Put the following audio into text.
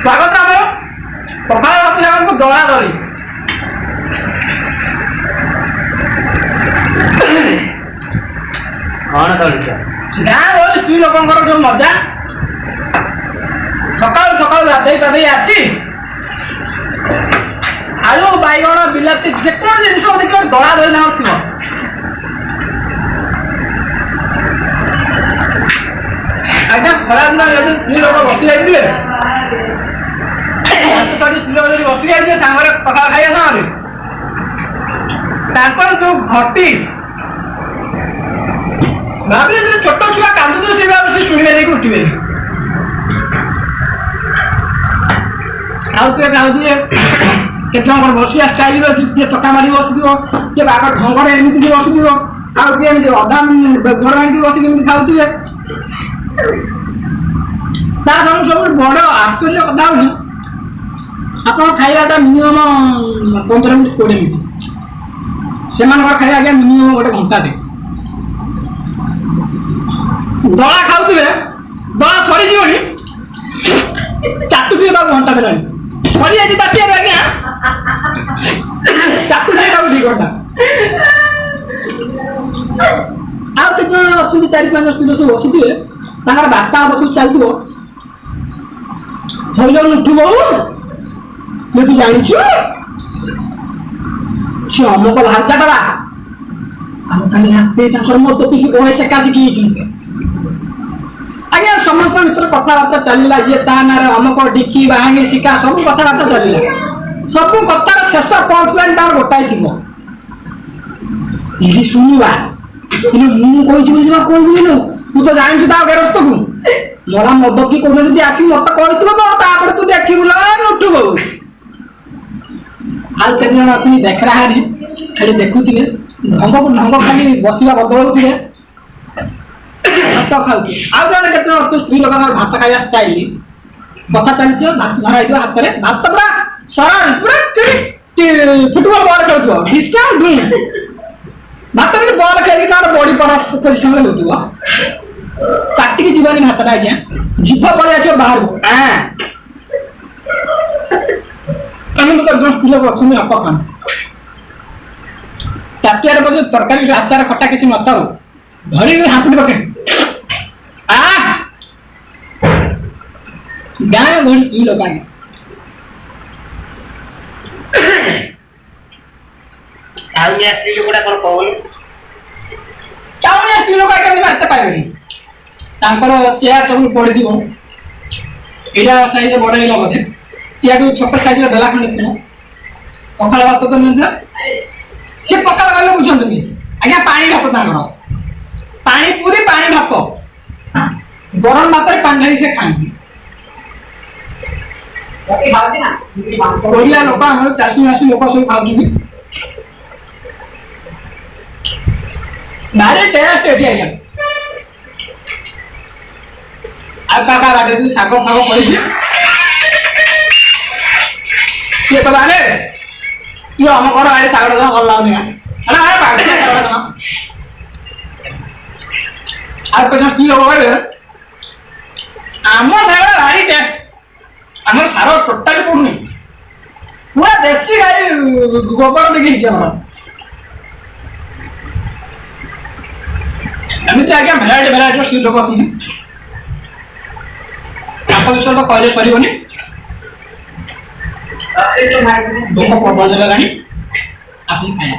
ସ୍ୱାଗତ ଆମର ପଖାଳ ଭାତ ଆମକୁ ଦଳା ଦଳି କଣ ଦଳିଛ? ଗାଁ ଗହଳି ସ୍ତ୍ରୀ ଲୋକଙ୍କର ଯୋଉ ମଜା ସକାଳୁ ସକାଳୁ ଗାଧେଇ ପାଧେଇ ଆସି ଆଳୁ ବାଇଗଣ ବିଲାତି ଯେକୌଣସି ଜିନିଷ ଦେଖିବ ଦଳା ଦଳି ନାମ ଥିବ। ଆଜ୍ଞା ଖରାଦିନ ଯଦି ସ୍ତ୍ରୀ ଲୋକ ବସି ଯାଇଥିବେ ସ୍ତ୍ରୀ ଲୋକ ଯଦି ବସି ଯାଇଥିବେ ସାଙ୍ଗରେ ପଖାଳ ଖାଇବା ସମୟରେ ତାଙ୍କର ଯୋଉ ଘଟି ଭାବିଲେ ଯଦି ଛୋଟ ଛୁଆ କାନ୍ଦୁଥିବେ ସେ ଭାବୁଛି ଶୁଣିବେ ଯାଇକି ଉଠିବେ ଆଉ କିଏ କାନ୍ଦୁଛି କେତେ ଜଣଙ୍କର ବସିବା ଷ୍ଟାଇଲ ଅଛି କିଏ ଚକା ମାରି ବସିଥିବ କିଏ ବାଘ ଢଙ୍ଗରେ ଏମିତି ବସିଥିବ ଆଉ କିଏ ଏମିତି ଅଧା ଘର ଏମିତି ବସିକି ଏମିତି ଖାଉଥିବେ। ତା ସବୁ ବଡ ଆଶ୍ଚର୍ଯ୍ୟ କଥା ହଉଛି ଆପଣ ଖାଇବାଟା ମିନିମମ 15 ମିନିଟ୍ 20 ମିନିଟ୍ ସେମାନଙ୍କର ଖାଇବା ଆଜ୍ଞା ମିନିମମ ଗୋଟେ ଘଣ୍ଟାଟେ ଦଳା ଖାଉଥିବେ ଦଳା ସରିଯିବନି ଚାଟୁଥିବେ ତାକୁ ଘଣ୍ଟା ଦେଲାଣି ସରିଯାଇଛି ତାଟିଆରେ ଆଜ୍ଞା ଚାଟୁଥିବେ ତାକୁ 2 ଘଣ୍ଟା ଆଉ କେତେ ଜଣ ଅଛନ୍ତି 4-5 ସ୍ତ୍ରୀ ସବୁ ବସିଥିବେ ତାଙ୍କର ବାର୍ତ୍ତା ବସି ଚାଲିଥିବ ହଇଲ ଉଠୁ ବୋଉ ତୁ ଜାଣିଛୁ ସେ ଅମକ ଭାଷା ଟା ଆମ କାଲି ରାତି ତାଙ୍କର ମୋ ଟୋପିକି କହେ ସେ କାଜିକି ଆଜ୍ଞା ସମସ୍ତଙ୍କ ଭିତରେ କଥାବାର୍ତ୍ତା ଚାଲିଲା ଇଏ ତା ନାଁରେ ଅମକ ଡିକି ବାହାଙ୍ଗି ଶିକା ସବୁ କଥାବାର୍ତ୍ତା ଚାଲିଲା ସବୁ କଥାର ଶେଷ ପଞ୍ଚଲାଇନ୍ ତାର ଗୋଟାଏ ଥିବ ଇଏ ଶୁଣିବା ମୁଁ କହିଛି ବୁଝିବା କହିବୁନି ତୁ ତ ଜାଣିଛୁ ତା ଗେରସ୍ତକୁ ମରା ମଦ କି କୋଉଠି ଯଦି ଆସି ମତେ କହିଥିବ ତାପରେ ତୁ ଦେଖିବୁ ନା ଉଠିବୁ ଆଉ କେତେ ଜଣ ଅଛନ୍ତି ଦେଖରା ହାରି ଖାଲି ଦେଖୁଥିଲେ ଢଙ୍ଗକୁ ଢଙ୍ଗ ଖାଲି ବସିବା ବଦଳଉଥିଲେ ଭାତ ଖାଉଛି ଆଉ ଜଣେ କେତେ ଜଣ ଅଛନ୍ତି ସ୍ତ୍ରୀ ଲୋକଙ୍କର ଭାତ ଖାଇବା ଷ୍ଟାଇଲ କଥା ଚାଲିଥିବ ଭାତ ଧରା ହେଇଥିବ ହାତରେ ଭାତ ପୁରା ସରଳ ପୁରା ଫୁଟବଲ ବଲ ଖେଳୁଥିବ ଡିସ୍କାଉଣ୍ଟ ଭାତ କିନ୍ତୁ ବଲ ଖେଳିକି ତାର ବଡି ପରିଶ୍ରମ ହେଉଥିବ କାଟିକି ଯିବାନି ଭାତଟା ଆଜ୍ଞା ଜିଭ ପଳେଇ ଆସିବ ବାହାରକୁ ଆମେ ତ ଜଣେ ସ୍ତ୍ରୀ ଲୋକ ଅଛନ୍ତି ଅପକାନ ତାଟିଆରେ ବୋଧେ ତରକାରୀ ଆଚାର ଖଟା କିଛି ନଥାଉ ଧରିକି ହାତୁଡ଼ି ପକେଇ ଗାଁ ଗହଳି ସ୍ତ୍ରୀ ଲୋକ ଟାଉନିଆ ସ୍ତ୍ରୀ ଲୋକଟା କଣ କହୁନି ଟାଉନିଆ ସ୍ତ୍ରୀ ଲୋକ ବାର୍ତ୍ତା ପାଇବେନି ତାଙ୍କର ଚେୟାର ସବୁ ପଡିଥିବ ଏଇଟା ସାଇଜରେ ବଡ ହେଇଲା ବୋଧେ ইয়াଠୁ ଛୋଟ ସାଇଜର ବେଲା ଖଣ୍ଡେ ଥିଲା ପଖାଳ ଭାତ ତ ନଥିଲା ସେ ପଖାଳ ଭାତ ବୁଝନ୍ତୁନି ଆଜ୍ଞା ପାଣି ଭାତ ତାଙ୍କର ପାଣି ପୁରୀ ପାଣି ଭାତ ଗରମ ଭାତରେ ପାଣି ଢାଳି ସେ ଖାଆନ୍ତି ଓଡ଼ିଆ ଲୋକ ଆମର ଚାଷୀ ମାସୀ ଲୋକ ସବୁ ଖାଉଛନ୍ତି ଭାରି ଟେଷ୍ଟ ଏଠି ଆଜ୍ଞା ଆଉ କାକା ବାଟେ ଶାଗ ଫାଗ କରିଛି କିଏ ତ ବାଲେ କିଏ ଆମ ଘର ଆଡେ ଶାଗଟା ଜମା ଭଲ ଲାଗୁନି ଆଉ କେତେ ସ୍ତ୍ରୀ ଲୋକ କହିଲେ ଆମ ଶାଗଟା ଭାରି ଟେଷ୍ଟ ଆମର ସାର ଟୋଟାଲି ପଡୁନି ପୁରା ଦେଶୀ ଗାଈ ଗୋବର ଦେଇକି ହେଇଛି ଆମର ଏମିତି ଆଜ୍ଞା ଭେରାଇଟି ସ୍ତ୍ରୀ ଲୋକ ଅଛନ୍ତି ତାଙ୍କ ବିଷୟରେ ତ କହିଲେ ସରିବନି ଲୋକ ପ୍ରବଳ ଦେଲାଣି ଆପଣ ଖାଇବା